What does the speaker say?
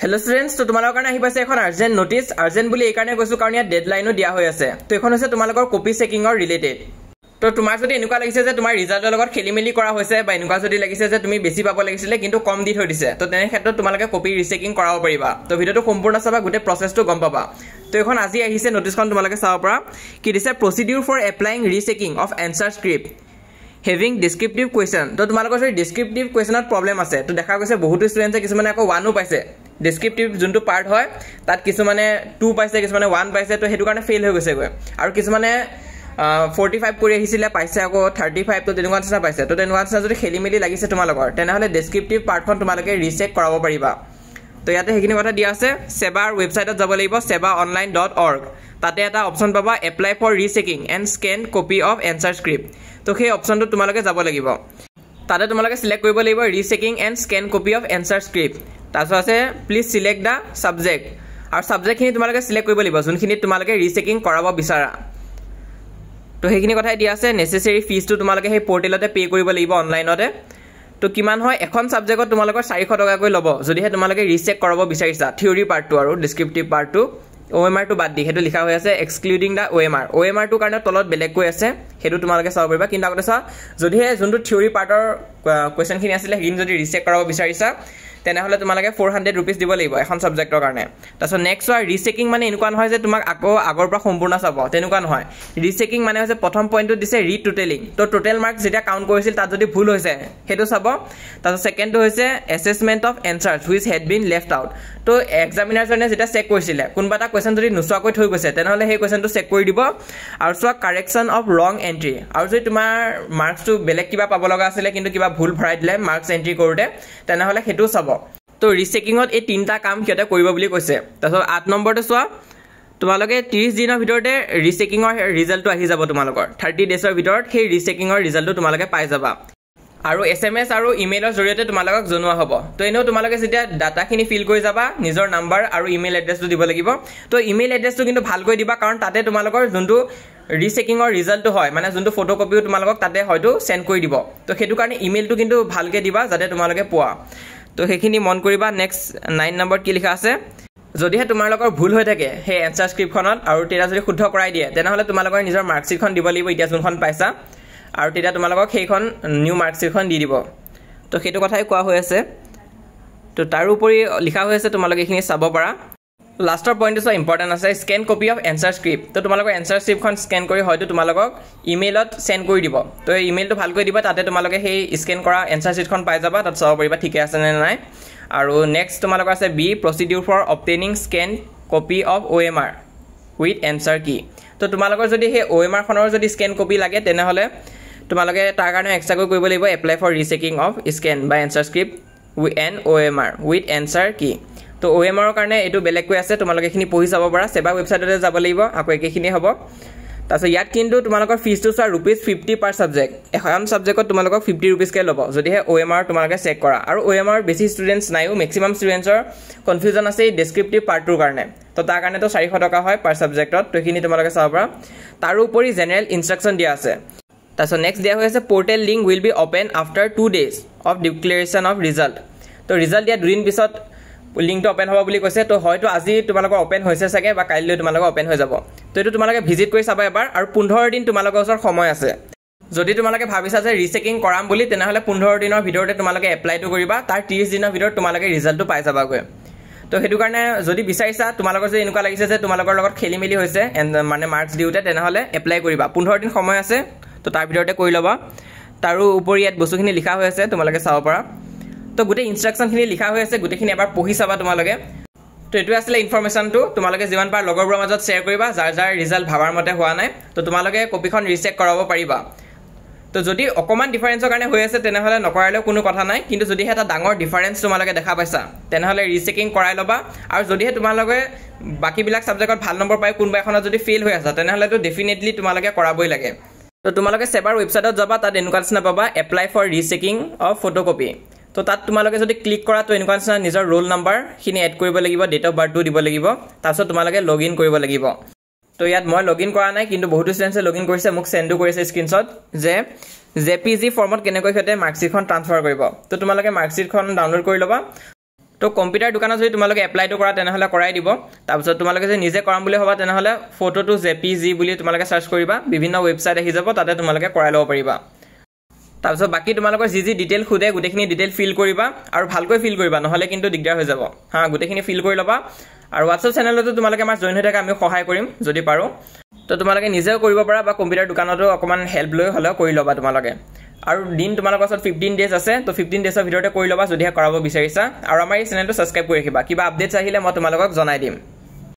Hello students, to tomorrow karone ahi paise ekhon urgent notice buli ei karone koisu karon ya deadline o dia hoi ase to ekhon hoise tumalokor copy checking or related to tumar jodi enuka lagise je tumar result er logot khelimeli kora hoise ba enuka jodi lagise je tumi beshi pabo lagisile kintu kom di thoi dise to tene khetto tumaloke copy rechecking korabo pariba to video to সম্পূর্ণ saba gute process to gom paba to ekhon aji ahise notice kon tumaloke saba para ki dise procedure for applying rechecking of answer script having descriptive question to tumalokor sei descriptive question or problem ase to dekha goise বহুত students e kisumane ako 1 o paise descriptive juntu part hoy tat kisumane 2 paise kisumane 1 paise to hetu karone fail hoy goise goy aru kisumane 45 kori ahisile paise ako 35 to tenuka chana paise to tenuka chana jodi kheli meli lagise tumalokor tena hole descriptive part kon tumaloke recheck korabo pariba to yate hekini kotha dia ase sebar website ot jabo lagibo sebaonline.org tate eta option paba apply for rechecking and scan copy of answer script to he option to tumaloke jabo lagibo tate tumaloke select koribo lagibo rechecking and scan copy of answer script taso ase please select the subject ar subject khini tumaloke select koribo lagibo junkhini tumaloke rechecking korabo bisara to hekini kotha dia ase necessary fees to tumaloke he portal ote pay koribo lagibo online ote to kiman hoy ekhon subject ot tumalokor 400 taka koi lobo jodi he tumalake recheck korabo bisarisa theory part to aru descriptive part to OMR to bad di hetu likha hoy ase excluding the OMR to karone tolot beleg koi ase hetu tumalake saw pariba kintu agota sa jodi he juntu theory part or question khini asile hin jodi recheck korabo bisarisa tena hole tumalake 400 rupees dibo lagibo ekhon subject or karone taso next war rechecking mane enuka নহয় je tumak ako agor pra সম্পূর্ণ sabo tenuka নহয় rechecking mane hoise prothom point to dise retotaling to total marks jeta count korisil tat jodi bhul hoise hetu sabo taso second to hoise assessment of answers which had been left out to examiner jone jeta check korisile kunba ta question jodi nuswa koi thoi goise tena hole he question to check kori dibo aru so correction of wrong entry aru jodi tumar marks to beleg kiba pabo laga asile kintu kiba bhul bharai dile marks entry korute tena hole hetu sabo to rechecking ot এই তিনটা কাম কিয়তে কৰিব বুলি কৈছে তাছত 8 নম্বৰতে সোৱা তোমালোকে 30 দিনৰ ভিতৰতে ৰিচেকিং অৰ ৰিজাল্টটো আহি যাব তোমালোকৰ 30 ডেছৰ ভিতৰত সেই ৰিচেকিং অৰ ৰিজাল্টটো তোমালোকে পাই যাবা আৰু এসএমএস আৰু ইমেইলৰ জৰিয়তে তোমালোকক জনোৱা হ'ব তো এনেও তোমালোকে যেতিয়া ডাটাখিনি ফিল কৰি যাবা নিজৰ নাম্বাৰ আৰু ইমেইল এড্ৰেছটো দিব লাগিব তো ইমেইল এড্ৰেছটো কিন্তু ভালকৈ দিবা কাৰণ তাতে তোমালোকৰ যোনটো ৰিচেকিং অৰ ৰিজাল্টটো হয় মানে যোনটো ফটোকপিও তোমালোকক তাতে হয়তো সেন্ড কৰি দিব তো হেতু কাৰণে ইমেইলটো কিন্তু ভালকৈ দিবা যাতে তোমালোকে পোৱা তো হেখিনি মন কৰিবা নেক্সট 9 নম্বৰ কি লিখা আছে যদিহে তোমাৰ লগৰ ভুল হৈ থাকে হে এনসাৰ স্ক্ৰিপ্টখনত আৰু তেৰা যদি শুদ্ধ কৰাই দিয়ে তেনেহলে তোমাৰ লগৰ নিজৰ মাৰ্কশিটখন দিব লাগিব ইতিয়া যোনখন পাইছা আৰু তেৰা তোমাৰ লগৰ সেইখন নিউ মাৰ্কশিটখন দি দিব তো হেতু কথাই কোৱা হৈ আছে তো তাৰ উপৰি লিখা হৈ আছে তোমালোকে এখিনি চাব পাৰা লাষ্টৰ পইণ্ট ইজ ইম্পৰ্টেন্ট আছে scan copy of answer script তো তোমালোকৰ এনসাৰ স্ক্ৰিপ্টখন স্ক্যান কৰি হয়তো তোমালোকক ইমেইলত সেন্ড কৰি দিব তো এই ইমেইলটো ভালকৈ দিবা তাতে তোমালোকে সেই স্ক্যান কৰা এনসাৰ স্ক্ৰিপ্টখন পাই যাবা তাত চাব পাৰিবা ঠিকে আছে নে নাই আৰু নেক্সট তোমালোকৰ আছে B procedure for obtaining scan copy of OMR with answer key তো তোমালোকৰ যদি সেই OMR খনৰ যদি স্ক্যান কপি লাগে তেনেহলে তোমালোকে তাৰ কাৰণে এক্সট্ৰাকৈ কৰিব লাগিব apply for rechecking of scan by answer script with OMR with answer key তো OMR ৰ কাৰণে এটো বেলেগ কৈ আছে তোমালোকে এখিনি পঢ়ি যাব পাৰা সেবা ওয়েবসাইটতে যাব লাগিব আকৌ একেখিনি হ'ব তাছ ইয়াত কিন্তু তোমালোকৰ ফিজটো সা ₹50 পাৰ সাবজেক্ট এখন সাবজেক্টত তোমালোকক 50 रुपीस কে ল'ব যদি হে OMR তোমালোকে চেক কৰা আৰু OMR বেছি ষ্টুডেন্টস নাইও ম্যাক্সিমাম ষ্টুডেন্টছৰ কনফিউজন আছে এই ডেসক্ৰিপটিভ পাৰ্টৰ কাৰণে তো তাৰ কাৰণে তো 400 টকা হয় পাৰ সাবজেক্টত তো এখিনি তোমালোকে চাব পাৰা তাৰ উপৰি জেনাৰেল ইনষ্ট্ৰাকচন দিয়া আছে তাছ নেক্সট দিয়া হৈছে portal link will be open after 2 days of declaration of result তো ৰিজাল্ট দিয়া দুদিন পিছত লিংক তো ওপেন হ'ব বুলি কৈছে তো হয়তো আজি তোমালোকৰ ওপেন হৈছে সাগে বা কাইলৈ তোমালোকৰ ওপেন হৈ যাব তো এটো তোমালোকে ভিজিট কৰি চাবা এবাৰ আৰু 15 দিন তোমালোকৰ ওচৰত সময় আছে যদি তোমালোকে ভাবিছা যে ৰিচেকিং কৰাম বুলি তেনেহলে 15 দিনৰ ভিতৰতে তোমালোকে এপ্লাইটো কৰিবা তাৰ 30 দিনৰ ভিতৰত তোমালোকে ৰিজাল্টটো পাই যাবাগৈ তো হেতু কাৰণে যদি বিচাৰিছা তোমালোকৰ যে এনেকুৱা লাগিছে যে তোমালোকৰ লগত খেলিমেলি হৈছে মানে মাৰ্কস দিউতে তেনেহলে এপ্লাই কৰিবা 15 দিন সময় আছে তো তাৰ ভিতৰতে কৰি লবা তাৰো উপৰি ইয়াত বস্তুখিনি লিখা হৈ আছে তোমালোকে চাব পাৰা তো গুটে ইনষ্ট্ৰাকচন খিনি লিখা হৈ আছে গুটেখিনি এবাৰ পঢ়ি চাবা তোমালোকে তো এটো আসলে ইনফৰমেশন টু তোমালোকে যিমান পাৰ লগৰবৰ মাজত শেয়াৰ কৰিবা যাৰ যাৰ ৰিজাল্ট ভাবাৰ মতে হোৱা নাই তো তোমালোকে কপিখন ৰিচেক কৰাব পাৰিবা তো যদি অকমান ডিফাৰেন্সৰ কাৰণে হৈ আছে তেনেহলে নকৰালেও কোনো কথা নাই কিন্তু যদি এটা ডাঙৰ ডিফাৰেন্স তোমালোকে দেখা পাইছা তেনেহলে ৰিচেকিং কৰাই লবা আৰু যদি তোমালোকে বাকি বিলাক সাবজেক্টত ভাল নম্বৰ পাই কোনবা এখনত যদি ফেইল হৈ আছে তেনেহলে তো ডেফিনেটলি তোমালোকে কৰাবই লাগে তো তোমালোকে সেবাৰ ওয়েবসাইটত যাবা তাত এনুকালছনা পাবা apply for rechecking of photocopy তো তাত তোমালোকে যদি ক্লিক কৰা তো এনুকালছনা নিজৰ ৰোল নাম্বাৰ খিনি এড কৰিব লাগিব ডেট অফ বাৰ্থ দিব লাগিব তাৰপিছত তোমালোকে লগইন কৰিব লাগিব তো ইয়াত মই লগইন কৰা নাই কিন্তু বহুত ষ্টুডেন্টছে লগইন কৰিছে মোক সেন্ড কৰিছে স্ক্ৰিনশ্বট যে জেপিজি ফৰ্মত কেনেকৈ হেতে মাৰ্কশিটখন ট্ৰান্সফাৰ কৰিব তো তোমালোকে মাৰ্কশিটখন ডাউনলোড কৰি লবা তো কম্পিউটাৰ দোকানত যদি তোমালোকে এপ্লাইটো কৰা তেনেহ'লে কৰাই দিব তাৰপিছত তোমালোকে যদি নিজে কৰাম বুলি ভাবা তেনেহ'লে ফটো JPG বুলি তোমালোকে সাৰ্চ কৰিবা বিভিন্ন ৱেবছাইট আহি যাব তাতে তোমালোকে কৰাই ল'ব পাৰিবা তাৰপিছত বাকি তোমালোকৰ যি ডিটেইল খুদে গোটেইখিনি ডিটেইল ফিল কৰিবা আৰু ভালকৈ ফিল কৰিবা নহলে কিন্তু দিগদাৰ হৈ যাব হা গোটেইখিনি ফিল কৰি ল'বা আৰু WhatsApp চেনেলতো তোমালোকে আমাৰ জয়েন হৈ থাকা আমি সহায় কৰিম যদি পাৰো তো তোমালোকে নিজেও কৰিব পাৰা বা কম্পিউটাৰ দোকানতো অকমান হেল্প লৈ হলেও কৰি ল'বা তোমালোকে আৰু দিন তোমালোকৰ ওচৰত 15 ডেজ আছে তো 15 ডেজৰ ভিতৰতে কৰি ল'বা যদিহে কৰাব বিচাৰিছা আৰু আমাৰ এই চেনেলটো সাবস্ক্ৰাইব কৰি ৰাখিবা কিবা আপডেটছ আহিলে মই তোমালোকক জনাই দিম